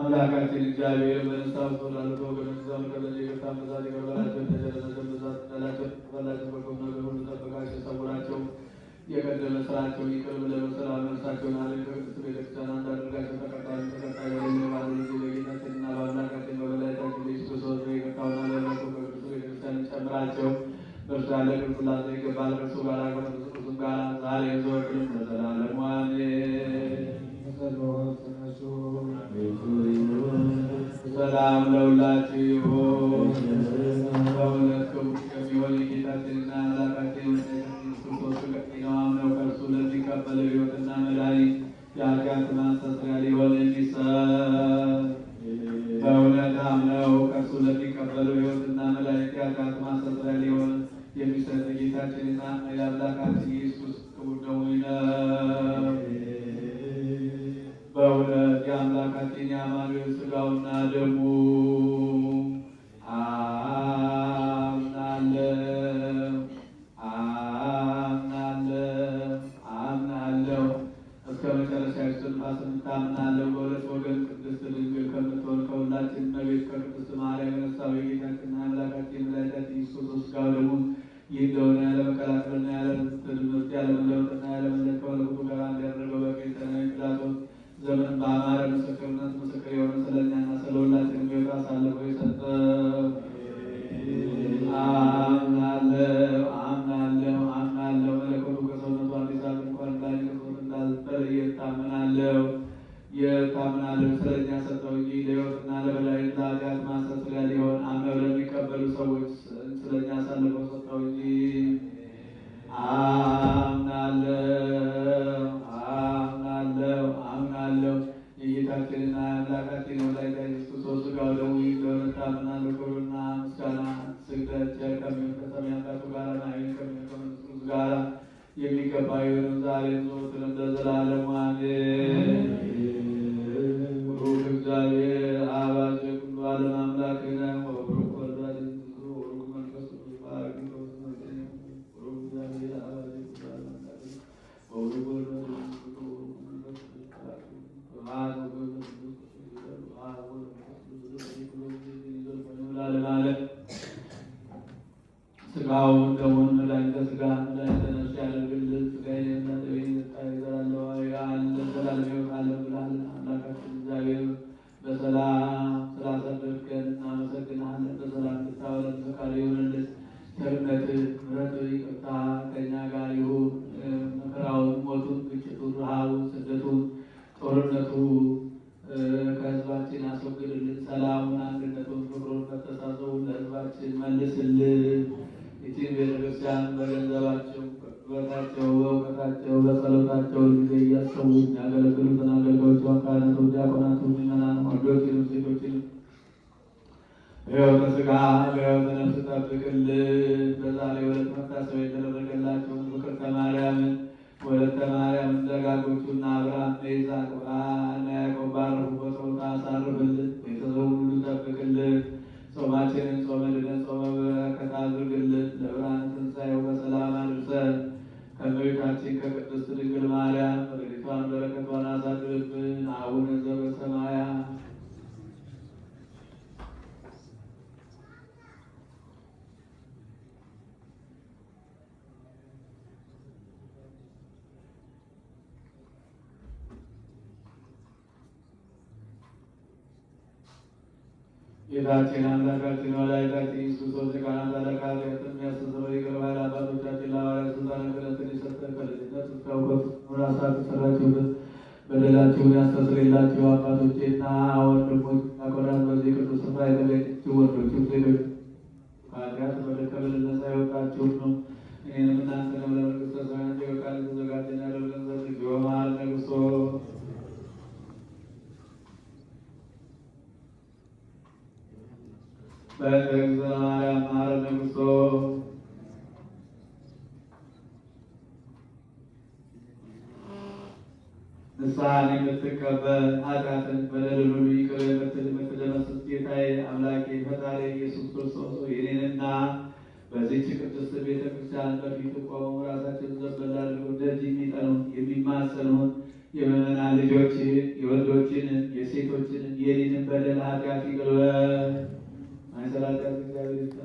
አምላካችን እግዚአብሔር በነሳው ተወላልቶ በነሳው ከበዚህ ከታመዛት ይቀበላቸው ተጀለዘ በዛት ተላቸው ባላቸው በቁም ነገር ሁሉ ጠብቃቸው ሰውራቸው የቀደመ ስራቸው ይቅር ብለህ በሰላም ነፍሳቸውን አለ ከቅድስት ቤተክርስቲያን አንድ አድርጋቸው ተቀጣይ ወደ ባለ በጌታችንና በአምላካችን በበላይታችን ኢየሱስ ክርስቶስ ይቅርታውን አለመቶ በቅድስት ቤተክርስቲያን ጨምራቸው በእርሱ ያለ ቅዱስ ሥላሴ ይገባል ከእርሱ ጋር ከመንፈስ ቅዱስ ጋር ዛሬ ዘወትርም ለዘላለሙ አሜን። ሰላም ለሁላችሁ ይሁን። በእውነት ክቡር ከሚሆን የጌታችንና አምላካችን ክርስቶስ ነው አምነው ከእርሱ ለሚቀበለው ሕይወትና መድኃኒት የኃጢአት ማስተስሪያ ሊሆን የሚሰጥ በእውነት አምነው ከእርሱ ለሚቀበለው ሕይወትና መድኃኒት የኃጢአት ማስተስሪያ ሊሆን የሚሰጥ ጌታችንና የአምላካችን ኢየሱስ ክቡር ደሙ ነው። በእውነት የአምላካችን የአማኑኤል ሥጋውና ደሙ አምናለሁ እስከ መጨረሻ እስትንፋስ እምታምናለሁ። በሁለት ወገን ቅድስት ድንግል ከምትሆን ከሁላችን እመቤት ከቅድስት ማርያም የነሳው የጌታችንና የአምላካችን የመድኃኒታችን ኢየሱስ ክርስቶስ ሥጋው ደሙን ይህ እንደሆነ ያለመቀላቀልና ያለትምህርት ያለመለወጥና ያለመለየት ከመለኮቱ ጋር አንድ ያደረገው በቄሳርያዊ ጲላጦስ ዘመን በአማረ ምስክርነት ምስክር የሆነ ስለኛና ስለ ሁላችንም ሕይወት አሳልፎ የሰጠ አምናለሁ መለኮቱ ከሰውነቱ አዲስ አበባ እንኳን ላይ ከሰውነት እንዳልተለየ እታምናለሁ ስለኛ ሰጠው እንጂ ለሕይወትና ለመድኃኒት ለኃጢአት ማስተስሪያ ሊሆን አምነው ለሚቀበሉ ሰዎች ስለኛ አሳልፎ ሰጠው እንጂ አምናለሁ የጌታችንና የአምላካችን የመድኃኒታችን ኢየሱስ ክርስቶስ ሥጋው ደሙ እንደሆነ እታምናለሁ። ክብርና ምስጋና ስግደት ቸር ከሚሆን ከሰማያዊ አባቱ ጋር ከሚሆን ከመንፈስ ቅዱስ ጋር የሚገባ ይሁን ዛሬም ዘወትርም ለዘላለሙ አሜን። ቡሩክ እግዚአብሔር አብ ዘኩሉ ዓለም አምላክነ ወቡሩክ ወልድ ወቡሩክ መንፈስ ቅዱስ ባርክ ቡሩክ እግዚአብሔር አብ ዘኩሉ ዓለም አምላክነ ወቡሩክ ወልድ ሥጋውን ደሙን መድኃኒተ ሥጋ መድኃኒተ ነፍስ ያደርግልን። ሥጋዬንና ደሜን ዘላለማዊ ዘላለም ሕይወት አለው ብለሃል። አምላካችን እግዚአብሔር በሰላም ስላሳደርከን እናመሰግንሃለን። በሰላም እንድታወለን ፈቃድህ ይሁንልን። ቸርነትህ፣ ምሕረትህ፣ ይቅርታ ከእኛ ጋር ይሁን። መከራውን፣ ሞቱን፣ ግጭቱን፣ ረሃቡን፣ ስደቱን፣ ጦርነቱ ከሕዝባችን አስወግድልን። ሰላሙን፣ አንድነቱን፣ ፍቅሩን፣ መተሳሰቡን ለሕዝባችን መልስልን። ይህችን ቤተክርስቲያን በገንዘባቸው፣ በሕይወታቸው፣ በእውቀታቸው፣ በጸሎታቸው ጊዜ እያሰቡ የሚያገለግሉትን አገልጋዮቿን፣ ካህናቱን፣ ዲያቆናቱን፣ ምዕመናን ወንዶችንም ሴቶችንም በሕይወተ ሥጋ በሕይወተ ነፍስ ጠብቅልን። በዛሬው ዕለት መታሰቢያ የተደረገላቸውን ፍቅርተ ማርያምን፣ ወለተ ማርያምን፣ ደጋጎቹና አብርሃም፣ ይስሐቅ፣ እና ያዕቆብ ባረፉበት ቦታ አሳርፍልን። ቤተሰቡን ሁሉ ጠብቅልን። ጾማችንን ጾመ ድነት ጾመ በረከት አድርግልን። ለብርሃነ ትንሣኤው በሰላም አድርሰን። ከእመቤታችን ከቅድስት ድንግል ማርያም ረድኤቷን በረከቷን አሳድርብን። አቡነ ዘበሰማያት ጌታችን አምላካችን መድኃኒታችን ኢየሱስ ክርስቶስ የካህናት አለቃ ኃጢአትን የሚያስተሰርይ ይቅር ባይ ለአባቶቻችን ለሐዋርያት ሥልጣነ ክህነትን የሰጠ ከልጅነት እስከ እውቀት ራሳት የሠራችሁትን በደላችሁን ያስተሰርይላችሁ አባቶቼና ወንድሞች ዲያቆናት፣ በዚህ ቅዱስ ስፍራ የተገኛችሁ ወንዶችም ሴቶች ከኃጢአት በደል ነፃ የወጣችሁ ነው። እኔንም እናንተንም ለመንግሥተ ሰማያት የበቃን የተዘጋጀን ያደርገን ዘንድ እግዚኦ መሐረነ ክርስቶስ በእግዝእትነ ማርያም መሐረነ ክርስቶስ ንስሐን የምትቀበል ኃጢአትን በደልን ሁሉ ይቅር የምትል የምትደመስስ ጌታዬ አምላኬ ፈጣሪ ኢየሱስ ክርስቶስ የኔንና በዚህች ቅድስት ቤተክርስቲያን በፊት ቆመው ራሳቸውን ዘንበል አድርገው ደጅ የሚጠኑን የሚማጸኑን የምዕመናን ልጆች የወንዶችንም የሴቶችንም የኔን የኔንም በደል ኃጢአት ይቅር በል። ማይሰራት እግዚአብሔር ይስጥ።